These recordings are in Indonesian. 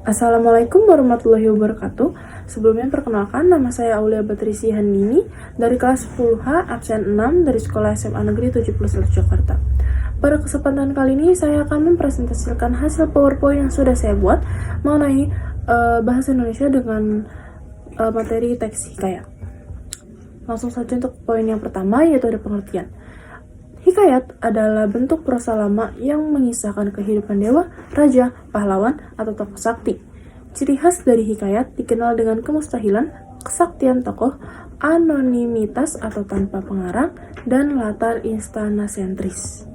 Assalamualaikum warahmatullahi wabarakatuh. Sebelumnya perkenalkan, nama saya Aulia Batrisi Handini dari kelas 10H absen 6 dari Sekolah SMA Negeri 71 Jakarta. Pada kesempatan kali ini saya akan mempresentasikan hasil PowerPoint yang sudah saya buat mengenai bahasa Indonesia dengan materi teks hikayat. Langsung saja untuk poin yang pertama, yaitu ada pengertian. Hikayat adalah bentuk prosa lama yang mengisahkan kehidupan dewa, raja, pahlawan, atau tokoh sakti. Ciri khas dari hikayat dikenal dengan kemustahilan, kesaktian tokoh, anonimitas atau tanpa pengarang, dan latar instanasentris.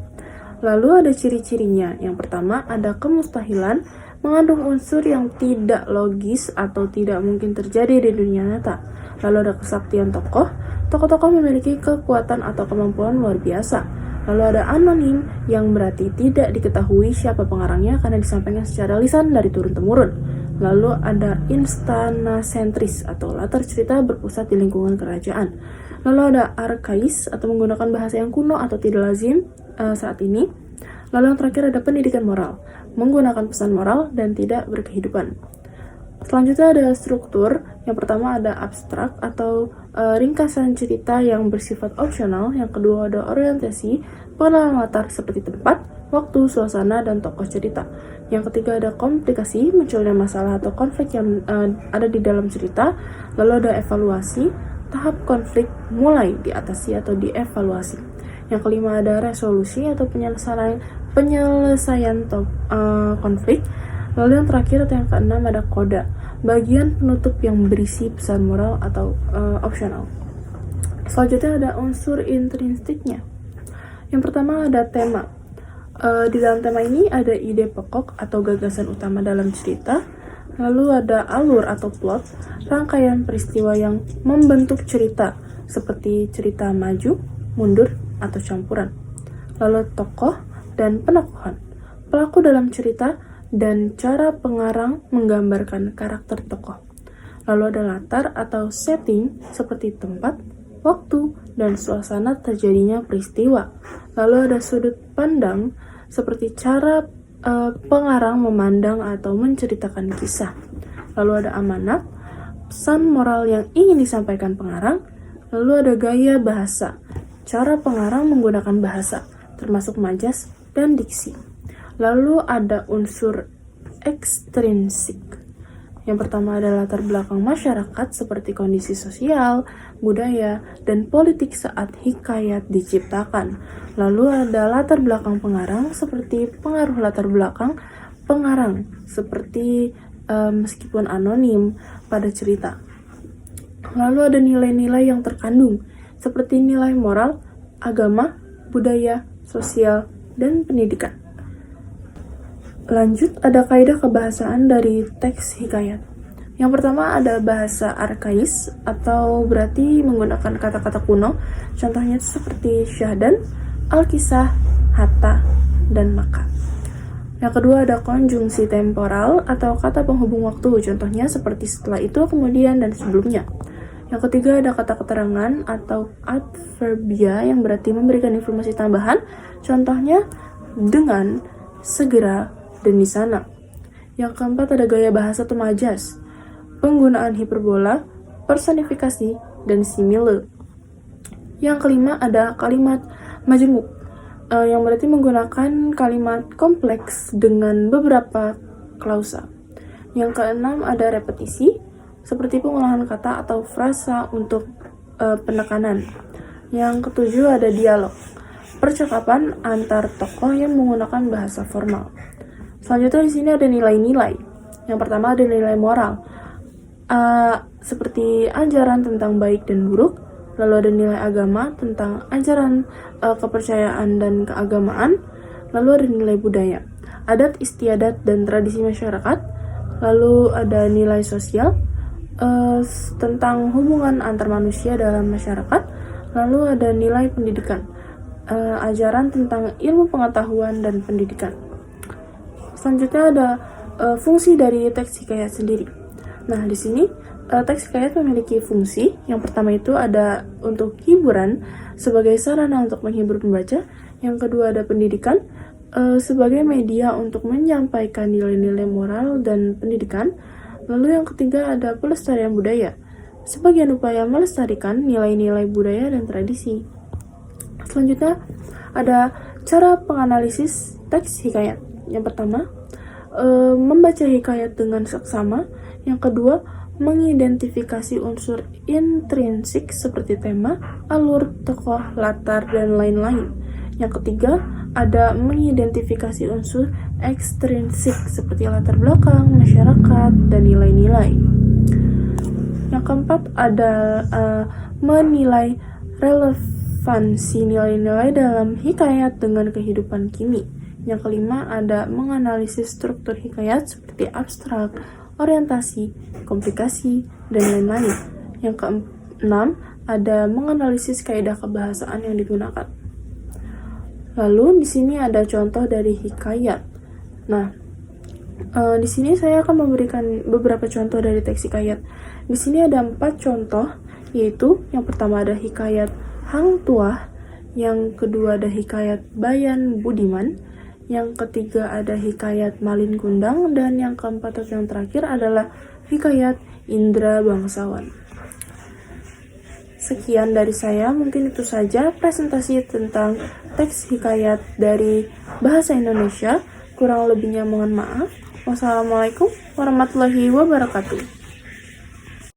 Lalu ada ciri-cirinya. Yang pertama ada kemustahilan, mengandung unsur yang tidak logis atau tidak mungkin terjadi di dunia nyata. Lalu ada kesaktian tokoh, tokoh-tokoh memiliki kekuatan atau kemampuan luar biasa. Lalu ada anonim, yang berarti tidak diketahui siapa pengarangnya karena disampaikan secara lisan dari turun-temurun. Lalu ada instanasentris atau latar cerita berpusat di lingkungan kerajaan. Lalu ada arkais atau menggunakan bahasa yang kuno atau tidak lazim saat ini. Lalu yang terakhir ada pendidikan moral, menggunakan pesan moral dan tidak berkehidupan. Selanjutnya ada struktur. Yang pertama ada abstrak atau ringkasan cerita yang bersifat opsional. Yang kedua ada orientasi, pengenalan latar seperti tempat, waktu, suasana, dan tokoh cerita. Yang ketiga ada komplikasi, munculnya masalah atau konflik yang ada di dalam cerita. Lalu ada evaluasi, tahap konflik mulai diatasi atau dievaluasi. Yang kelima ada resolusi atau penyelesaian konflik. Lalu yang terakhir atau yang keenam ada koda, bagian penutup yang berisi pesan moral atau opsional. Selanjutnya ada unsur intrinsiknya. Yang pertama ada tema. Di dalam tema ini ada ide pokok atau gagasan utama dalam cerita. Lalu ada alur atau plot, rangkaian peristiwa yang membentuk cerita seperti cerita maju, mundur, atau campuran. Lalu tokoh dan penokohan, pelaku dalam cerita, dan cara pengarang menggambarkan karakter tokoh. Lalu ada latar atau setting seperti tempat, waktu, dan suasana terjadinya peristiwa. Lalu ada sudut pandang seperti cara pengarang memandang atau menceritakan kisah. Lalu ada amanat, pesan moral yang ingin disampaikan pengarang. Lalu ada gaya bahasa, cara pengarang menggunakan bahasa, termasuk majas dan diksi. Lalu ada unsur ekstrinsik. Yang pertama ada latar belakang masyarakat seperti kondisi sosial, budaya, dan politik saat hikayat diciptakan. Lalu ada latar belakang pengarang seperti pengaruh latar belakang pengarang seperti meskipun anonim pada cerita. Lalu ada nilai-nilai yang terkandung seperti nilai moral, agama, budaya, sosial, dan pendidikan. Lanjut, ada kaidah kebahasaan dari teks hikayat. Yang pertama ada bahasa arkais atau berarti menggunakan kata-kata kuno. Contohnya seperti syahdan, alkisah, hatta, dan maka. Yang kedua ada konjungsi temporal atau kata penghubung waktu. Contohnya seperti setelah itu, kemudian, dan sebelumnya. Yang ketiga ada kata keterangan atau adverbia yang berarti memberikan informasi tambahan. Contohnya dengan, segera, dan di sana. Yang keempat ada gaya bahasa atau majas, penggunaan hiperbola, personifikasi, dan simile. Yang kelima ada kalimat majemuk, yang berarti menggunakan kalimat kompleks dengan beberapa klausa. Yang keenam ada repetisi, seperti pengolahan kata atau frasa untuk penekanan. Yang ketujuh ada dialog, percakapan antar tokoh yang menggunakan bahasa formal. Selanjutnya di sini ada nilai-nilai. Yang pertama ada nilai moral, seperti ajaran tentang baik dan buruk. Lalu ada nilai agama tentang ajaran kepercayaan dan keagamaan. Lalu ada nilai budaya, adat istiadat dan tradisi masyarakat. Lalu ada nilai sosial, tentang hubungan antar manusia dalam masyarakat. Lalu ada nilai pendidikan, ajaran tentang ilmu pengetahuan dan pendidikan. Selanjutnya ada fungsi dari teks hikayat sendiri. Nah, di sini teks hikayat memiliki fungsi. Yang pertama itu ada untuk hiburan sebagai sarana untuk menghibur pembaca. Yang kedua ada pendidikan, sebagai media untuk menyampaikan nilai-nilai moral dan pendidikan. Lalu yang ketiga ada pelestarian budaya, sebagian upaya melestarikan nilai-nilai budaya dan tradisi. Selanjutnya ada cara penganalisis teks hikayat. Yang pertama, membaca hikayat dengan seksama. Yang kedua, mengidentifikasi unsur intrinsik seperti tema, alur, tokoh, latar, dan lain-lain. Yang ketiga, ada mengidentifikasi unsur ekstrinsik seperti latar belakang, masyarakat, dan nilai-nilai. Yang keempat, ada menilai relevansi nilai-nilai dalam hikayat dengan kehidupan kini. Yang kelima, ada menganalisis struktur hikayat seperti abstrak, orientasi, komplikasi, dan lain-lain. Yang keenam, ada menganalisis kaidah kebahasaan yang digunakan. Lalu di sini ada contoh dari hikayat. Nah, di sini saya akan memberikan beberapa contoh dari teks hikayat. Di sini ada 4 contoh, yaitu yang pertama ada hikayat Hang Tuah, yang kedua ada hikayat Bayan Budiman, yang ketiga ada hikayat Malin Kundang, dan yang keempat atau yang terakhir adalah hikayat Indra Bangsawan. Sekian dari saya, mungkin itu saja presentasi tentang teks hikayat dari bahasa Indonesia. Kurang lebihnya mohon maaf. Wassalamualaikum warahmatullahi wabarakatuh.